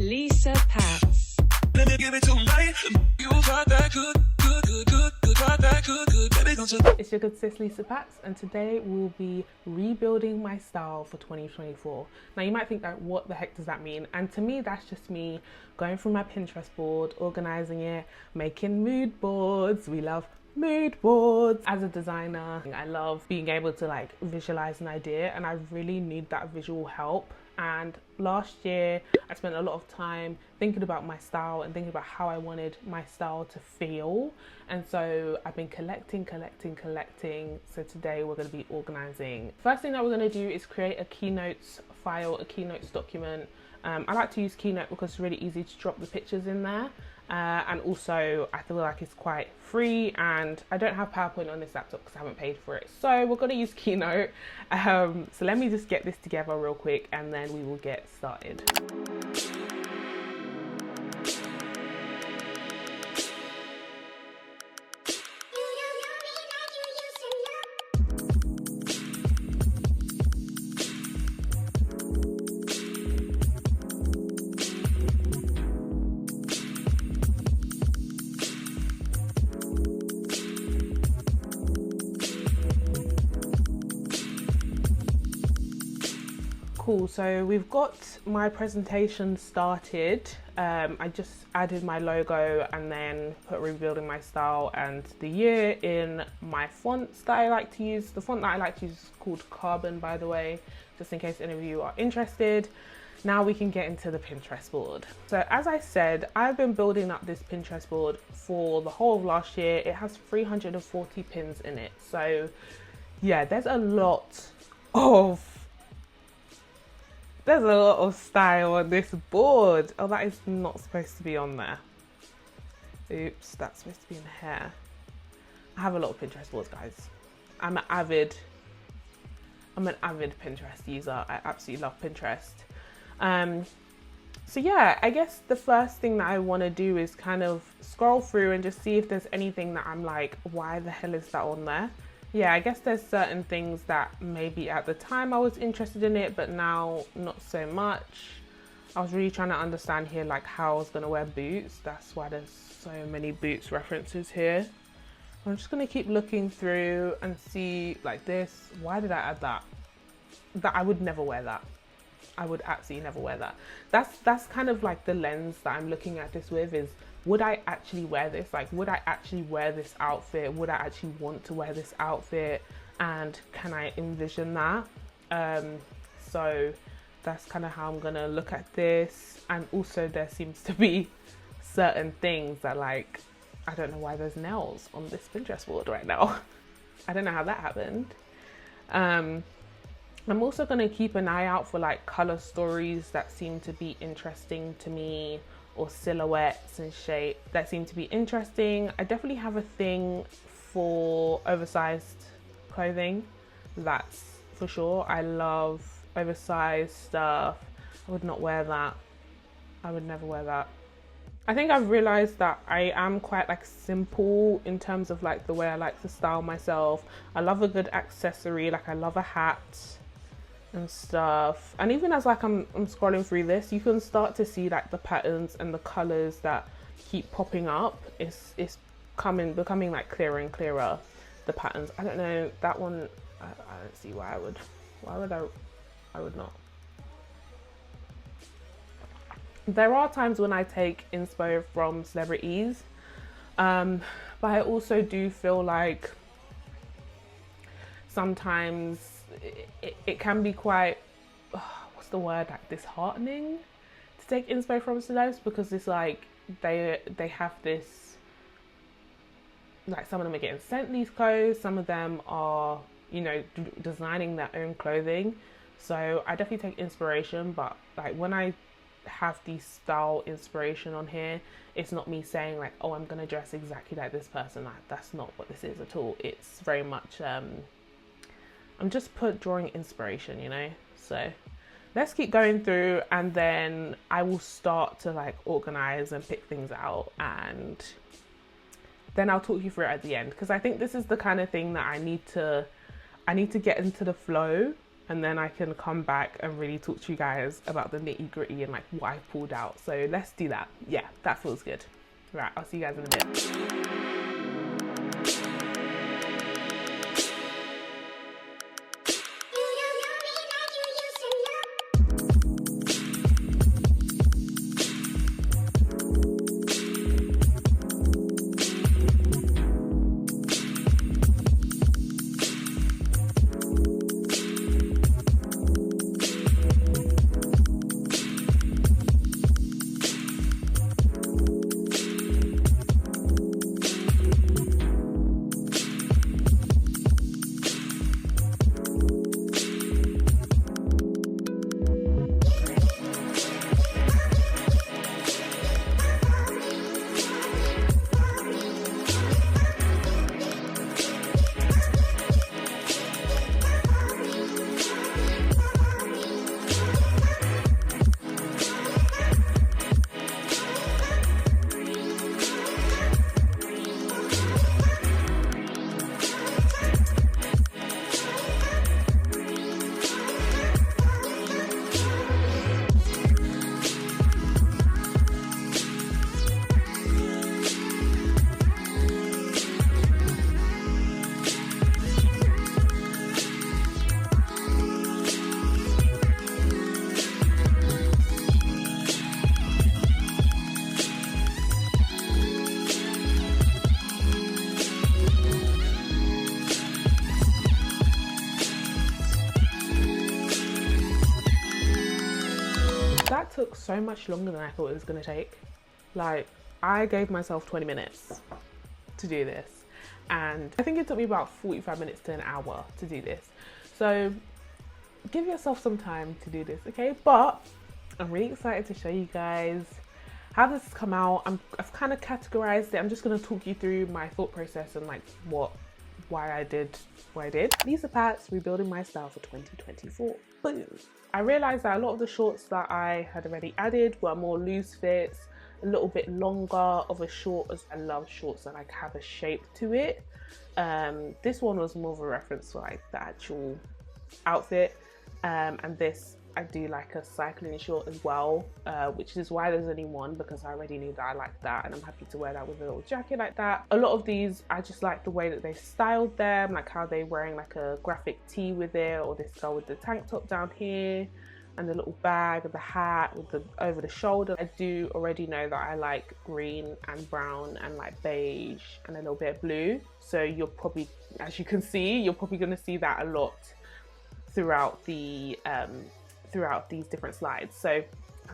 Lisa Patz. Let me give it tonight. You got that good, got that good, baby, don't you? It's your good sis Lisa Patz, and today we'll be rebuilding my style for 2024. Now you might think like, what the heck does that mean? And to me, that's just me going through my Pinterest board, organizing it, making mood boards. We love mood boards. As a designer, I love being able to like visualize an idea, and I really need that visual help. And last year I spent a lot of time thinking about my style and thinking about how I wanted my style to feel, and so I've been collecting. So today we're going to be organizing. First thing that we're going to do is create a keynotes file, a keynotes document. I like to use Keynote because it's really easy to drop the pictures in there, and also I feel like it's quite free, and I don't have PowerPoint on this laptop because I haven't paid for it, so we're going to use Keynote. So let me just get this together real quick and then we will get started. Cool, so we've got my presentation started. I just added my logo and then put rebuilding my style and the year in my fonts that I like to use. The font that I like to use is called Carbon, by the way, just in case any of you are interested. Now we can get into the Pinterest board. So as I said, I've been building up this Pinterest board for the whole of last year. It has 340 pins in it. So yeah, there's a lot of style on this board. Oh, that is not supposed to be on there. Oops, that's supposed to be in here. I have a lot of Pinterest boards, guys. I'm an avid Pinterest user. I absolutely love Pinterest. So yeah, I guess the first thing that I want to do is kind of scroll through and just see if there's anything that I'm like, why the hell is that on there? Yeah, I guess there's certain things that maybe at the time I was interested in it, but now not so much. I was really trying to understand here like how I was going to wear boots. That's why there's so many boots references here. I'm just going to keep looking through and see like this. Why did I add that? That I would never wear that. I would absolutely never wear that. That's kind of like the lens that I'm looking at this with, is would I actually wear this? Like, would I actually wear this outfit? Would I actually want to wear this outfit? And can I envision that? So that's kind of how I'm gonna look at this. And also there seems to be certain things that, like, I don't know why there's nails on this Pinterest board right now. I don't know how that happened. I'm also gonna keep an eye out for like color stories that seem to be interesting to me, or silhouettes and shape that seem to be interesting. I definitely have a thing for oversized clothing, that's for sure. I love oversized stuff. I would not wear that. I would never wear that. I think I've realized that I am quite like simple in terms of like the way I like to style myself. I love a good accessory, like I love a hat and stuff. And even as like I'm scrolling through this, you can start to see like the patterns and the colors that keep popping up. It's becoming like clearer and clearer, the patterns. I don't know, that one I don't see why I would not. There are times when I take inspo from celebrities, but I also do feel like sometimes it can be quite, what's the word, like disheartening to take inspo from celebs, because it's like they have this, like some of them are getting sent these clothes, some of them are, you know, designing their own clothing. So I definitely take inspiration, but like when I have the style inspiration on here, it's not me saying like, oh, I'm gonna dress exactly like this person. Like, that's not what this is at all. It's very much I'm just drawing inspiration, you know. So let's keep going through, and then I will start to like organize and pick things out, and then I'll talk you through it at the end, because I think this is the kind of thing that I need to get into the flow and then I can come back and really talk to you guys about the nitty gritty and like what I pulled out. So let's do that. Yeah, that feels good. Right, I'll see you guys in a bit. That took so much longer than I thought it was going to take. Like, I gave myself 20 minutes to do this, and I think it took me about 45 minutes to an hour to do this. So give yourself some time to do this, okay? But I'm really excited to show you guys how this has come out. I've kind of categorized it. I'm just going to talk you through my thought process and like why I did what I did. These are Patz rebuilding my style for 2024. Boom. I realized that a lot of the shorts that I had already added were more loose fits, a little bit longer of a short, as I love shorts that like have a shape to it. This one was more of a reference for like the actual outfit, and this I do like a cycling short as well, which is why there's only one, because I already knew that I liked that and I'm happy to wear that with a little jacket like that. A lot of these, I just like the way that they styled them, like how they're wearing like a graphic tee with it, or this girl with the tank top down here and the little bag, the hat with the over the shoulder. I do already know that I like green and brown and like beige and a little bit of blue. So you're probably, as you can see, you're probably going to see that a lot throughout the throughout these different slides. So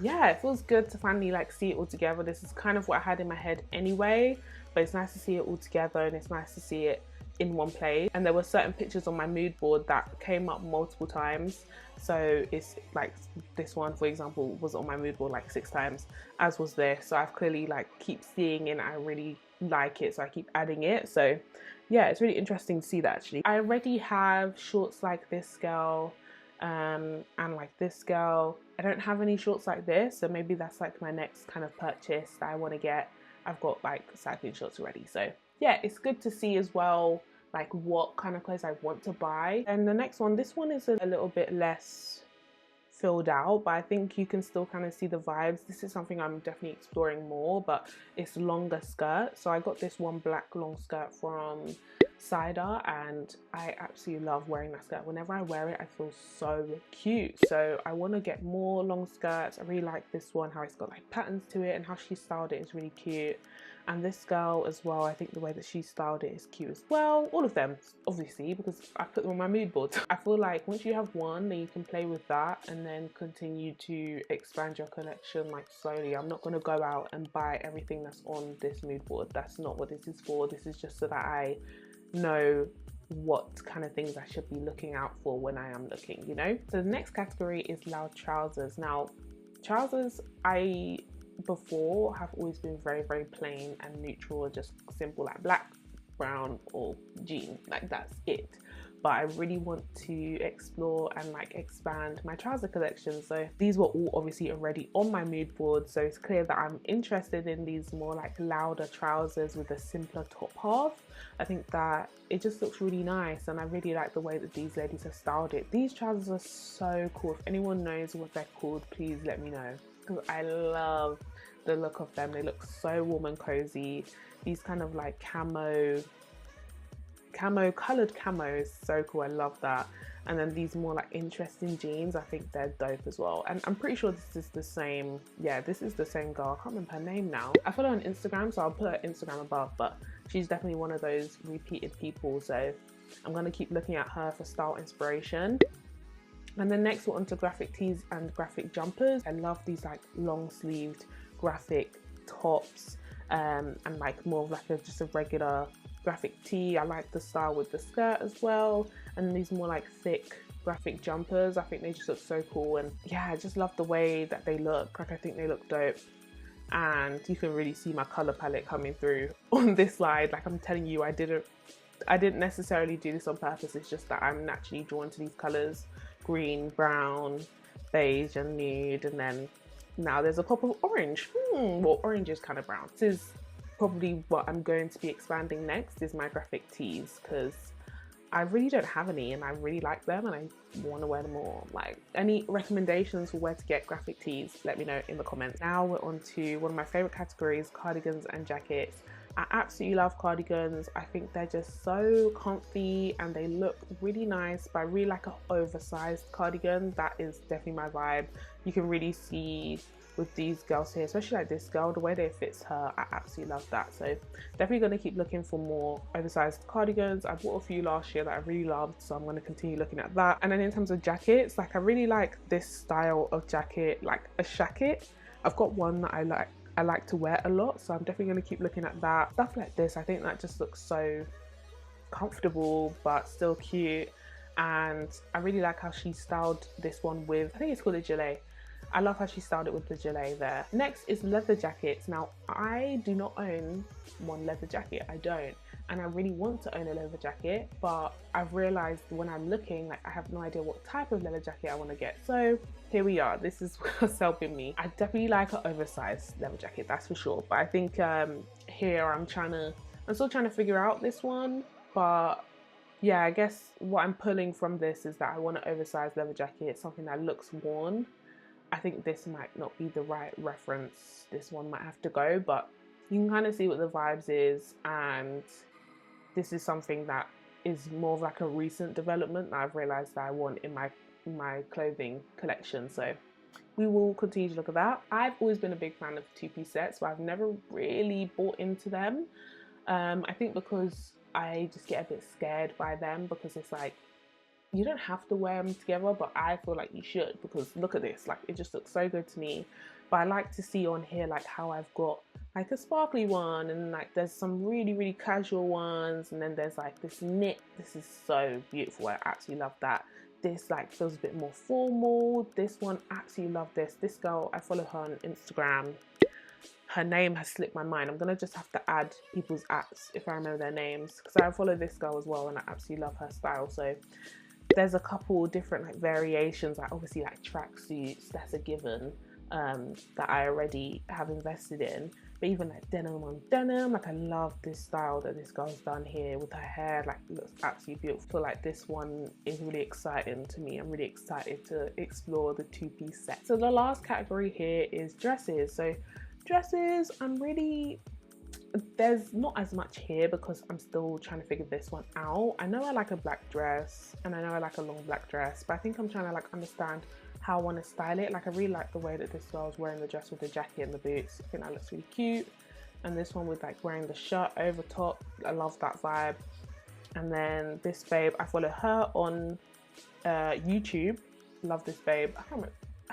yeah, it feels good to finally like see it all together. This is kind of what I had in my head anyway, but it's nice to see it all together and it's nice to see it in one place. And there were certain pictures on my mood board that came up multiple times. So it's like this one, for example, was on my mood board like 6 times, as was this. So I've clearly like keep seeing it and I really like it, so I keep adding it. So yeah, it's really interesting to see that actually. I already have shorts like this girl, and like this girl. I don't have any shorts like this, so maybe that's like my next kind of purchase that I want to get. I've got like cycling shorts already, so yeah, it's good to see as well like what kind of clothes I want to buy. And the next one, this one is a little bit less filled out, but I think you can still kind of see the vibes. This is something I'm definitely exploring more, but it's longer skirt. So I got this one black long skirt from Cider and I absolutely love wearing that skirt. Whenever I wear it, I feel so cute. So I want to get more long skirts. I really like this one, how it's got like patterns to it, and how she styled it is really cute. And this girl as well, I think the way that she styled it is cute as well. All of them, obviously, because I put them on my mood board. I feel like once you have one, then you can play with that and then continue to expand your collection like slowly. I'm not going to go out and buy everything that's on this mood board. That's not what this is for. This is just so that I know what kind of things I should be looking out for when I am looking, you know? So the next category is loud trousers. Now, trousers, before have always been very, very plain and neutral, just simple, like black, brown or jean, like that's it. but I really want to explore and like expand my trouser collection. So these were all obviously already on my mood board, so it's clear that I'm interested in these more like louder trousers with a simpler top half. I think that it just looks really nice, and I really like the way that these ladies have styled it. These trousers are so cool. If anyone knows what they're called, please let me know, because I love the look of them. They look so warm and cozy. These kind of like colored camo is so cool. I love that. And then these more like interesting jeans, I think they're dope as well. And I'm pretty sure this is the same, yeah, this is the same girl. I can't remember her name now. I follow her on Instagram, so I'll put her Instagram above, but she's definitely one of those repeated people, so I'm gonna keep looking at her for style inspiration. And then next we're onto graphic tees and graphic jumpers. I love these like long sleeved graphic tops, and like more of like just a regular graphic tee. I like the style with the skirt as well, and these more like thick graphic jumpers. I think they just look so cool, and yeah, I just love the way that they look. Like I think they look dope, and you can really see my color palette coming through on this slide. Like I'm telling you, I didn't necessarily do this on purpose. It's just that I'm naturally drawn to these colors: green, brown, beige and nude, and then now there's a pop of orange. Well, orange is kind of brown. This is probably what I'm going to be expanding next, is my graphic tees, because I really don't have any and I really like them and I want to wear them more. Like, any recommendations for where to get graphic tees, let me know in the comments. Now we're on to one of my favorite categories, cardigans and jackets. I absolutely love cardigans. I think they're just so comfy and they look really nice, but I really like an oversized cardigan. That is definitely my vibe. You can really see with these girls here, especially like this girl, the way that it fits her, I absolutely love that. So definitely going to keep looking for more oversized cardigans. I bought a few last year that I really loved, so I'm going to continue looking at that. And then in terms of jackets, like I really like this style of jacket, like a shacket. I've got one that I like to wear a lot, so I'm definitely going to keep looking at that. Stuff like this, I think that just looks so comfortable but still cute, and I really like how she styled this one with, I think it's called a gilet. I love how she styled it with the gilet there. Next is leather jackets. Now I do not own one leather jacket, I don't, and I really want to own a leather jacket, but I've realized when I'm looking, like I have no idea what type of leather jacket I want to get. So here we are, this is what's helping me. I definitely like an oversized leather jacket, that's for sure, but I think here I'm still trying to figure out this one. But yeah, I guess what I'm pulling from this is that I want an oversized leather jacket, something that looks worn. I think this might not be the right reference. This one might have to go, but you can kind of see what the vibes is, and this is something that is more of like a recent development that I've realized that I want in my clothing collection. So we will continue to look at that. I've always been a big fan of two-piece sets, but I've never really bought into them. I think because I just get a bit scared by them, because it's like, you don't have to wear them together, but I feel like you should, because look at this, like it just looks so good to me. But I like to see on here like how I've got like a sparkly one, and like there's some really casual ones, and then there's like this knit. This is so beautiful. I absolutely love that. This like feels a bit more formal. This one, absolutely love this. This girl, I follow her on Instagram. Her name has slipped my mind. I'm gonna just have to add people's apps if I remember their names, because I follow this girl as well and I absolutely love her style. So there's a couple different like variations, like obviously like tracksuits, that's a given, that I already have invested in, but even like denim on denim, like I love this style that this girl's done here with her hair, like it looks absolutely beautiful. I feel like this one is really exciting to me. I'm really excited to explore the two-piece set. So the last category here is dresses. So dresses, there's not as much here because I'm still trying to figure this one out. I know I like a black dress and I know I like a long black dress, but I think I'm trying to like understand how I want to style it. Like I really like the way that this girl's wearing the dress with the jacket and the boots. I think that looks really cute. And this one with like wearing the shirt over top, I love that vibe. And then this babe, I follow her on YouTube. Love this babe. I can't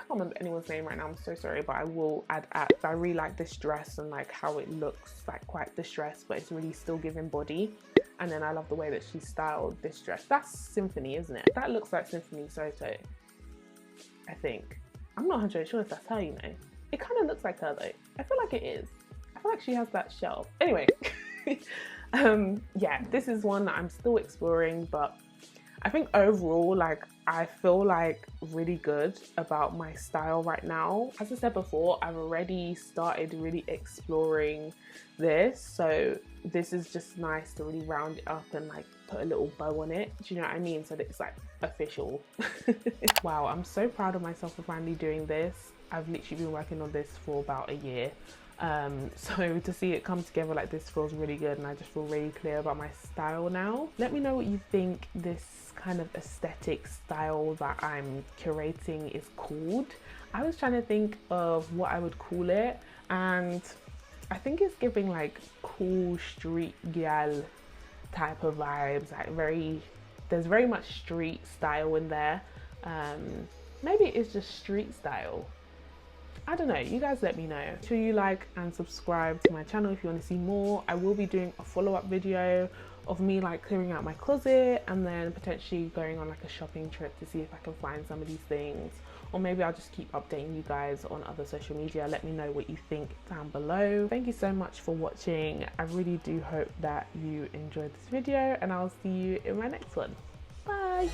remember anyone's name right now, I'm so sorry, but I will add apps. I really like this dress and like how it looks like quite distressed, but it's really still giving body. And then I love the way that she styled this dress. That's Symphony, isn't it? That looks like Symphony Soto, I think. I'm not 100% sure if that's her, you know. It kind of looks like her though. I feel like it is. I feel like she has that shell. Anyway, yeah, this is one that I'm still exploring, but I think overall, like, I feel like really good about my style right now. As I said before, I've already started really exploring this, so this is just nice to really round it up and like put a little bow on it. Do you know what I mean? So that it's like official. Wow, I'm so proud of myself for finally doing this. I've literally been working on this for about a year. So to see it come together like this feels really good, and I just feel really clear about my style now. Let me know what you think this kind of aesthetic style that I'm curating is called. I was trying to think of what I would call it, and I think it's giving like cool street gal type of vibes, like there's very much street style in there. Maybe it's just street style. I don't know, you guys let me know. Make sure you like and subscribe to my channel if you want to see more. I will be doing a follow-up video of me like clearing out my closet and then potentially going on like a shopping trip to see if I can find some of these things. Or maybe I'll just keep updating you guys on other social media. Let me know what you think down below. Thank you so much for watching. I really do hope that you enjoyed this video, and I'll see you in my next one. Bye!